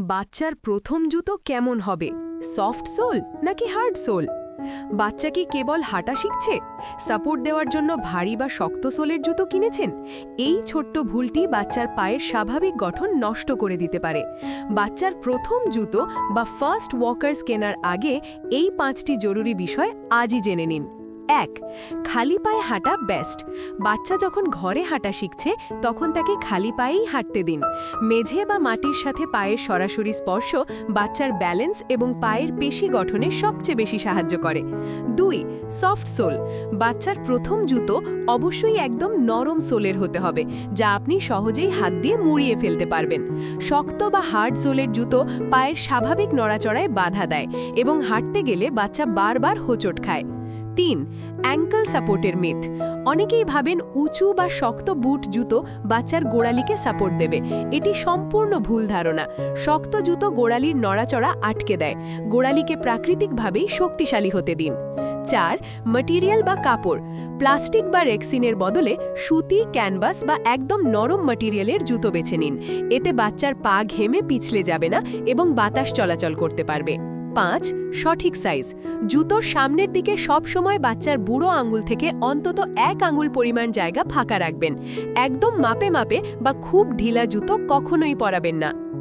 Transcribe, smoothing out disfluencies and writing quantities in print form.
বাচ্চার প্রথম জুতো কেমন হবে? সফট সোল নাকি হার্ড সোল? বাচ্চা কি কেবল হাঁটা শিখছে? সাপোর্ট দেওয়ার জন্য ভারী বা শক্ত সোলের জুতো কিনেছেন? এই ছোট্ট ভুলটি বাচ্চার পায়ের স্বাভাবিক গঠন নষ্ট করে দিতে পারে। বাচ্চার প্রথম জুতো বা ফার্স্ট ওয়াকার্স কেনার আগে এই 5টি জরুরি বিষয় আজই জেনে নিন। 1. খালি পায়ে হাঁটা বেস্ট। বাচ্চা যখন ঘরে হাঁটা শিখছে তখন তাকে খালি পায়েই হাঁটতে দিন। মেঝে বা মাটির সাথে পায়ের সরাসরি স্পর্শ বাচ্চার ব্যালেন্স এবং পায়ের পেশি গঠনে সবচেয়ে বেশি সাহায্য করে। 2. Soft sole. বাচ্চার প্রথম জুতো অবশ্যই একদম নরম সোলের হতে হবে, যা আপনি সহজেই হাত দিয়ে মুড়িয়ে ফেলতে পারবেন। শক্ত বা হার্ড সোলের জুতো পায়ের স্বাভাবিক নড়াচড়ায় বাধা দেয় এবং হাঁটতে গেলে বাচ্চা বারবার হোঁচট খায়। 3. অ্যাঙ্কল সাপোর্টের মিথ। অনেকেই ভাবেন উঁচু বা শক্ত বুট জুতো বাচ্চার গোড়ালিকে সাপোর্ট দেবে। এটি সম্পূর্ণ ভুল ধারণা। শক্ত জুতো গোড়ালির নড়াচড়া আটকে দেয়। গোড়ালিকে প্রাকৃতিকভাবেই শক্তিশালী হতে দিন। 4. ম্যাটেরিয়াল বা কাপড়। প্লাস্টিক বা রেক্সিনের বদলে সুতি, ক্যানভাস বা একদম নরম ম্যাটেরিয়ালের জুতো বেছে নিন। এতে বাচ্চার পা ঘেমে পিছলে যাবে না এবং বাতাস চলাচল করতে পারবে। 5. সঠিক সাইজ। জুতোর সামনের দিকে সবসময় বাচ্চার বুড়ো আঙুল থেকে অন্তত 1 আঙুল পরিমাণ জায়গা ফাঁকা রাখবেন। একদম মাপে মাপে বা খুব ঢিলা জুতো কখনোই পরাবেন না।